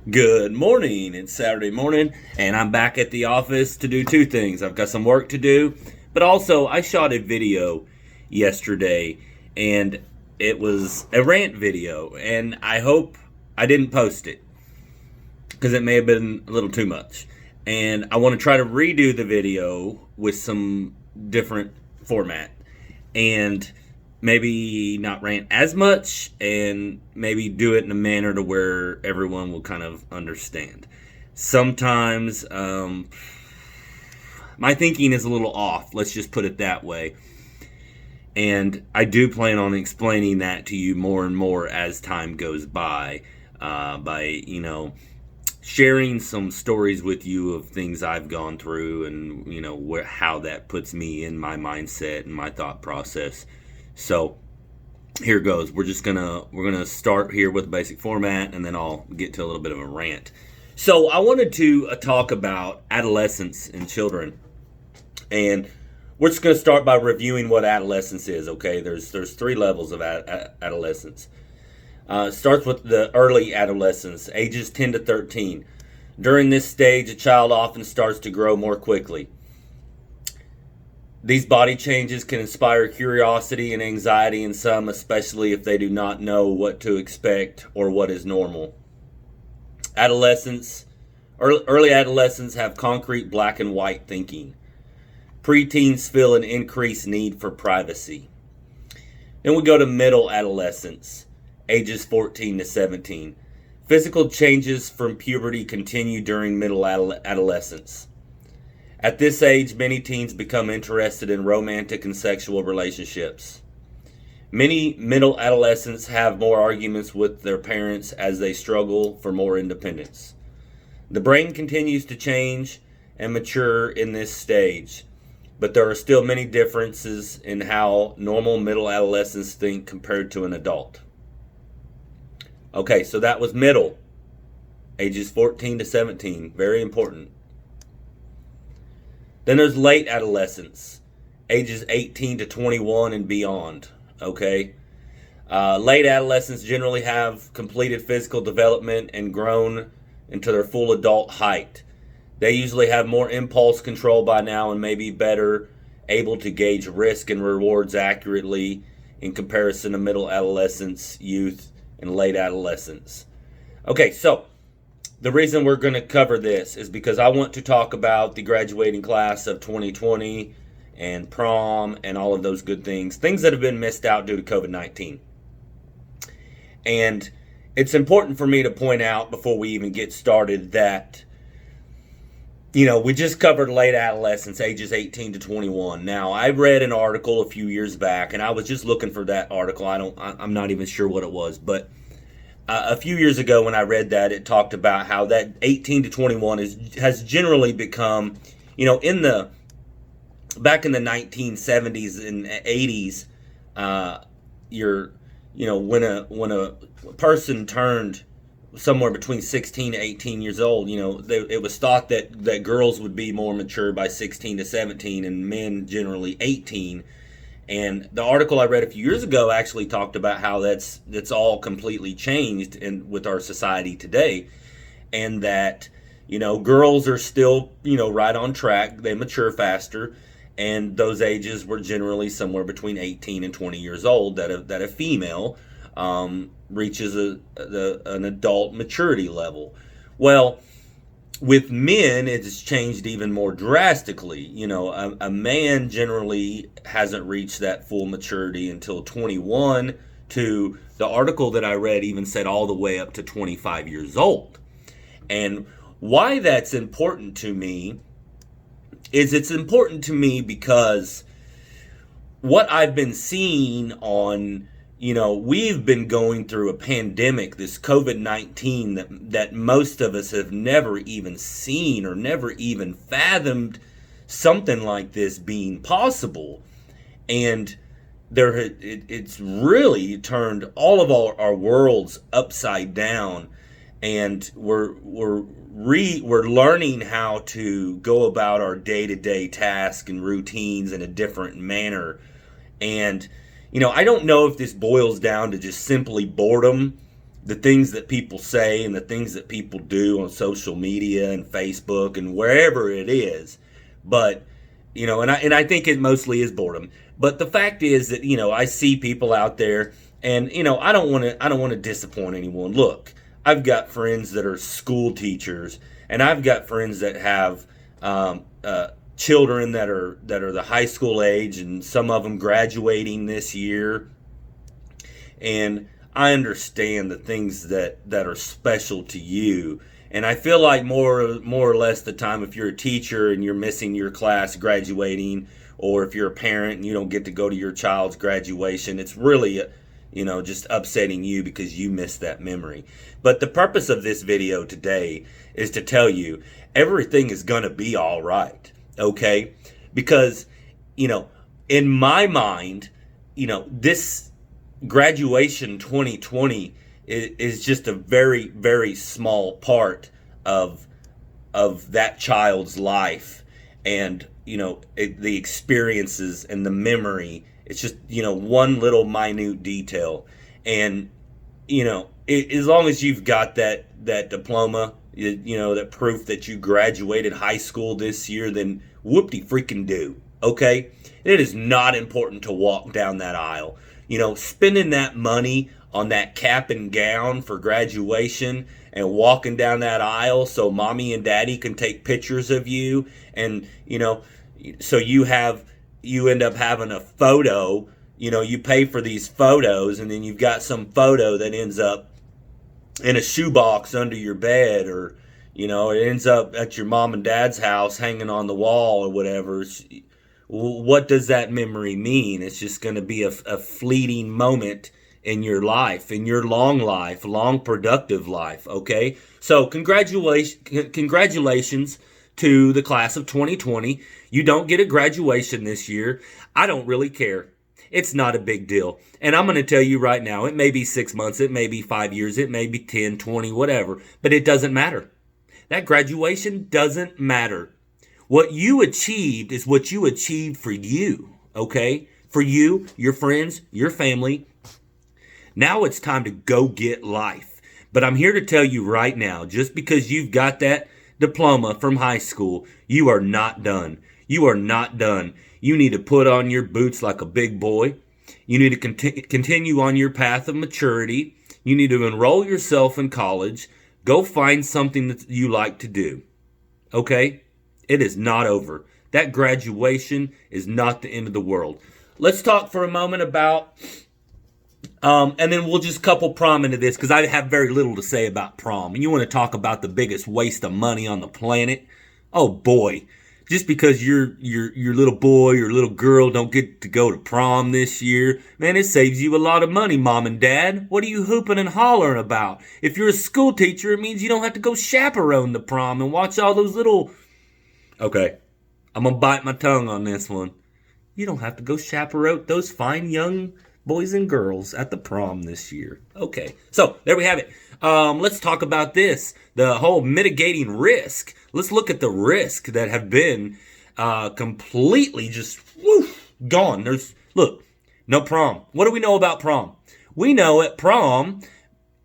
Good morning. It's Saturday morning, and I'm back at the office to do two things. I've got some work to do, but also I shot a video yesterday, and it was a rant video, and I hope I didn't post it because it may have been a little too much. And I want to try to redo the video with some different format and maybe not rant as much and maybe do it in a manner to where everyone will kind of understand. Sometimes my thinking is a little off, let's just put it that way. And I do plan on explaining that to you more and more as time goes by sharing some stories with you of things I've gone through and how that puts me in my mindset and my thought process. So here goes. We're gonna start here with the basic format, and then I'll get to a little bit of a rant. So I wanted to talk about adolescence and children, and we're just gonna start by reviewing what adolescence is. Okay, there's three levels of adolescence. Starts with the early adolescence, ages 10 to 13. During this stage, a child often starts to grow more quickly. These body changes can inspire curiosity and anxiety in some, especially if they do not know what to expect or what is normal. Adolescents, early adolescents have concrete black and white thinking. Preteens feel an increased need for privacy. Then we go to middle adolescence, ages 14 to 17. Physical changes from puberty continue during middle adolescence. At this age, many teens become interested in romantic and sexual relationships. Many middle adolescents have more arguments with their parents as they struggle for more independence. The brain continues to change and mature in this stage, but there are still many differences in how normal middle adolescents think compared to an adult. Okay, so that was middle, ages 14 to 17, very important. Then there's late adolescence, ages 18 to 21 and beyond, okay? Late adolescents generally have completed physical development and grown into their full adult height. They usually have more impulse control by now and may be better able to gauge risk and rewards accurately in comparison to middle adolescence, youth, and late adolescence. Okay, so the reason we're going to cover this is because I want to talk about the graduating class of 2020 and prom and all of those good things that have been missed out due to COVID-19. And it's important for me to point out before we even get started that, we just covered late adolescence, ages 18 to 21. Now, I read an article a few years back, and I was just looking for that article. I'm not even sure what it was, but a few years ago when I read that, it talked about how that 18 to 21 has generally become, back in the 1970s and 80s, when a person turned somewhere between 16 to 18 years old, it was thought that girls would be more mature by 16 to 17 and men generally 18. And the article I read a few years ago actually talked about how that's all completely changed with our society today, and that girls are still right on track. They mature faster, and those ages were generally somewhere between 18 and 20 years old that a female reaches an adult maturity level. Well, with men, it's changed even more drastically. A man generally hasn't reached that full maturity until 21, to the article that I read even said all the way up to 25 years old. And why that's important to me is it's important to me because what I've been seeing on we've been going through a pandemic, this COVID-19, that most of us have never even seen or never even fathomed something like this being possible. And it's really turned all of our worlds upside down, and we're learning how to go about our day-to-day tasks and routines in a different manner. And I don't know if this boils down to just simply boredom the things that people say and the things that people do on social media and Facebook and wherever it is. But, and I think it mostly is boredom. But the fact is that, I see people out there, and, I don't want to disappoint anyone. Look, I've got friends that are school teachers, and I've got friends that have children that are the high school age, and some of them graduating this year. And I understand the things that are special to you. And I feel like more or less the time, if you're a teacher and you're missing your class graduating, or if you're a parent and you don't get to go to your child's graduation, it's really, just upsetting you because you missed that memory. But the purpose of this video today is to tell you everything is going to be all right, okay? Because, in my mind, this graduation 2020 is just a very, very small part of that child's life, and the experiences and the memory. It's just one little minute detail, and as long as you've got that diploma, that proof that you graduated high school this year, then whoop-de freaking do. Okay, it is not important to walk down that aisle. Spending that money on that cap and gown for graduation and walking down that aisle so mommy and daddy can take pictures of you, and so you end up having a photo. You pay for these photos, and then you've got some photo that ends up in a shoebox under your bed, or it ends up at your mom and dad's house hanging on the wall or whatever. What does that memory mean? It's just going to be a fleeting moment in your life, in your long productive life, okay? So congratulations to the class of 2020. You don't get a graduation this year. I don't really care. It's not a big deal. And I'm going to tell you right now, it may be 6 months, it may be 5 years, it may be 10, 20, whatever, but it doesn't matter. That graduation doesn't matter. What you achieved is what you achieved for you, okay? For you, your friends, your family. Now it's time to go get life. But I'm here to tell you right now, just because you've got that diploma from high school, you are not done. You are not done. You need to put on your boots like a big boy. You need to continue on your path of maturity. You need to enroll yourself in college. Go find something that you like to do, okay? It is not over. That graduation is not the end of the world. Let's talk for a moment about, and then we'll just couple prom into this, because I have very little to say about prom. And you want to talk about the biggest waste of money on the planet? Oh boy. Just because your little boy or little girl don't get to go to prom this year, man, it saves you a lot of money, mom and dad. What are you hooping and hollering about? If you're a school teacher, it means you don't have to go chaperone the prom and watch all those little... Okay, I'm going to bite my tongue on this one. You don't have to go chaperone those fine young boys and girls at the prom this year. Okay, so there we have it. Let's talk about this, the whole mitigating risk. Let's look at the risk that have been completely just gone. Look, no prom. What do we know about prom? We know at prom,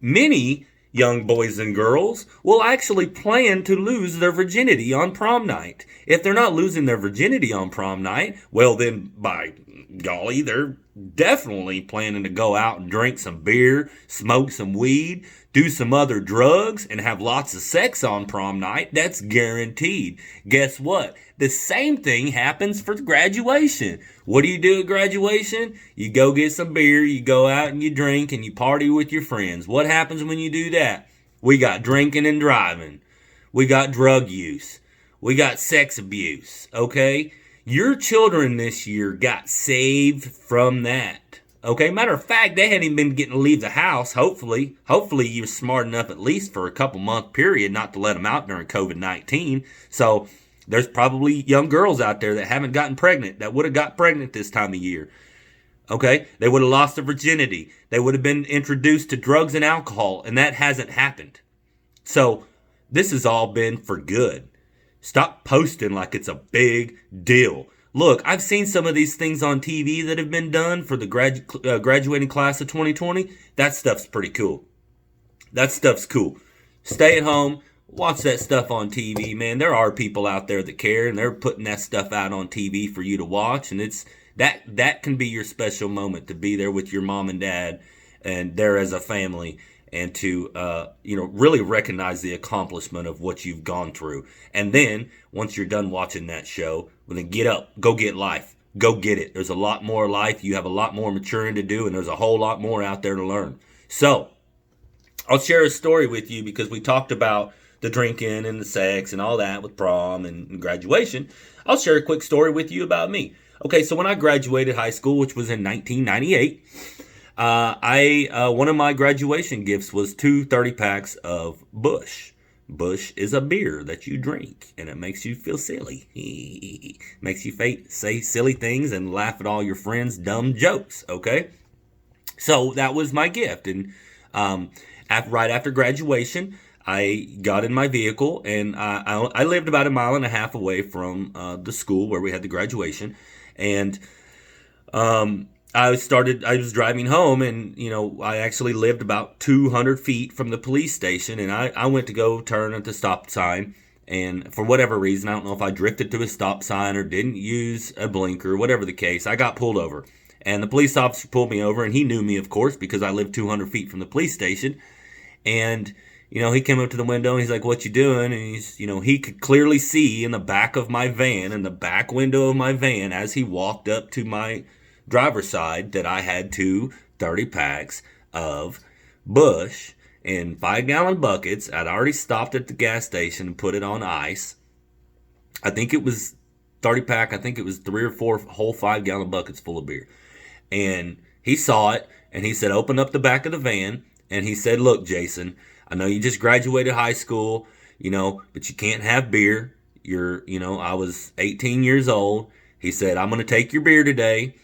many young boys and girls will actually plan to lose their virginity on prom night. If they're not losing their virginity on prom night, well then, by golly, they're definitely planning to go out and drink some beer, smoke some weed, do some other drugs, and have lots of sex on prom night. That's guaranteed. Guess what? The same thing happens for graduation. What do you do at graduation? You go get some beer, you go out and you drink, and you party with your friends. What happens when you do that? We got drinking and driving. We got drug use. We got sex abuse, okay? Your children this year got saved from that. Okay, matter of fact, they hadn't even been getting to leave the house, hopefully. Hopefully you're smart enough at least for a couple month period not to let them out during COVID-19. So there's probably young girls out there that haven't gotten pregnant, that would have got pregnant this time of year. Okay, they would have lost their virginity. They would have been introduced to drugs and alcohol, and that hasn't happened. So this has all been for good. Stop posting like it's a big deal. Look, I've seen some of these things on TV that have been done for the graduating class of 2020. That stuff's pretty cool. That stuff's cool. Stay at home, watch that stuff on TV, man. There are people out there that care, and they're putting that stuff out on TV for you to watch, and it's that can be your special moment, to be there with your mom and dad, and there as a family, and to really recognize the accomplishment of what you've gone through. And then once you're done watching that show, well, then get up, go get life, go get it. There's a lot more life. You have a lot more maturing to do, and there's a whole lot more out there to learn. So I'll share a story with you, because we talked about the drinking and the sex and all that with prom and graduation. I'll share a quick story with you about me. Okay, so when I graduated high school, which was in 1998, one of my graduation gifts was 2 30-packs of Busch. Busch is a beer that you drink, and it makes you feel silly. Makes you say silly things and laugh at all your friends' dumb jokes, okay? So that was my gift, and right after graduation, I got in my vehicle, and I lived about 1.5 miles away from the school where we had the graduation, and I was driving home, and I actually lived about 200 feet from the police station, and I went to go turn at the stop sign, and for whatever reason, I don't know if I drifted to a stop sign or didn't use a blinker, whatever the case, I got pulled over. And the police officer pulled me over, and he knew me, of course, because I lived 200 feet from the police station. And, he came up to the window, and he's like, "What you doing?" And he could clearly see in the back of my van, in the back window of my van, as he walked up to my driver's side, that I had 2 30-packs of Busch in 5-gallon buckets. I'd already stopped at the gas station and put it on ice. I think it was 30-pack. I think it was 3 or 4 whole 5-gallon buckets full of beer. And he saw it, and he said, "Open up the back of the van." And he said, "Look, Jason, I know you just graduated high school, but you can't have beer. I was 18 years old. He said, I'm going to take your beer today,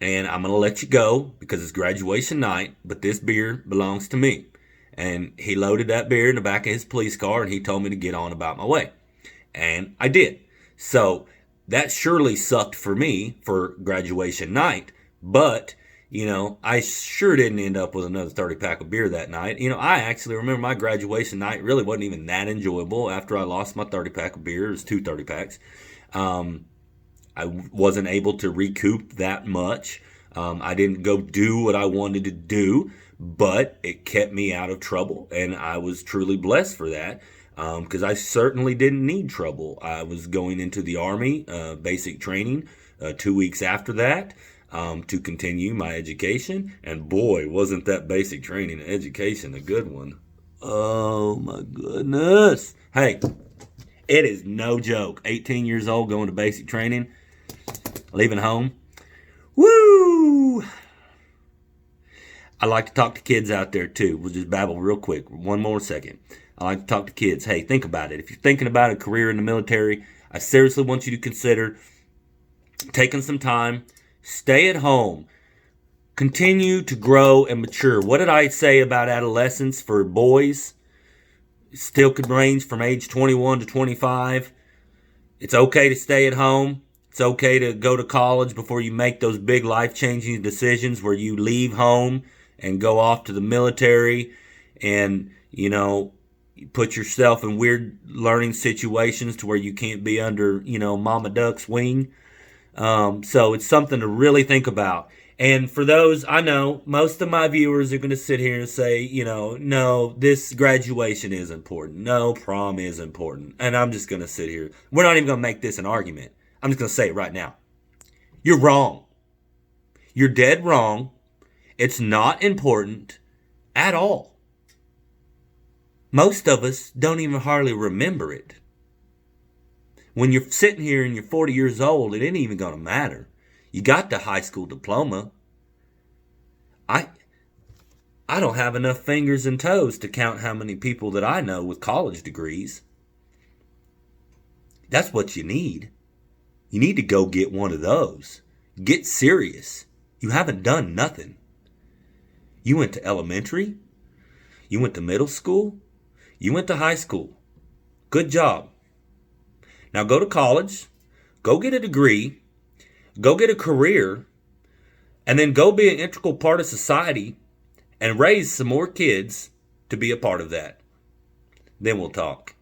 and I'm going to let you go because it's graduation night, but this beer belongs to me." And he loaded that beer in the back of his police car, and he told me to get on about my way. And I did. So that surely sucked for me for graduation night. But, I sure didn't end up with another 30-pack of beer that night. I actually remember my graduation night really wasn't even that enjoyable after I lost my 30-pack of beer. It was 2 30-packs. I wasn't able to recoup that much. I didn't go do what I wanted to do, but it kept me out of trouble, and I was truly blessed for that. Because I certainly didn't need trouble. I was going into the Army, basic training, 2 weeks after that, to continue my education. And boy, wasn't that basic training and education a good one. Oh my goodness. Hey, it is no joke. 18 years old, going to basic training, leaving home. Woo! I like to talk to kids out there too. We'll just babble real quick. One more second. I like to talk to kids. Hey, think about it. If you're thinking about a career in the military, I seriously want you to consider taking some time. Stay at home. Continue to grow and mature. What did I say about adolescence for boys? Still could range from age 21 to 25. It's okay to stay at home. It's okay to go to college before you make those big life-changing decisions where you leave home and go off to the military and, you put yourself in weird learning situations to where you can't be under, Mama Duck's wing. So it's something to really think about. And for those, I know most of my viewers are going to sit here and say, no, this graduation is important. No, prom is important. And I'm just going to sit here. We're not even going to make this an argument. I'm just going to say it right now. You're wrong. You're dead wrong. It's not important at all. Most of us don't even hardly remember it. When you're sitting here and you're 40 years old, it ain't even going to matter. You got the high school diploma. I don't have enough fingers and toes to count how many people that I know with college degrees. That's what you need. You need to go get one of those. Get serious. You haven't done nothing. You went to elementary. You went to middle school. You went to high school. Good job. Now go to college. Go get a degree. Go get a career. And then go be an integral part of society and raise some more kids to be a part of that. Then we'll talk.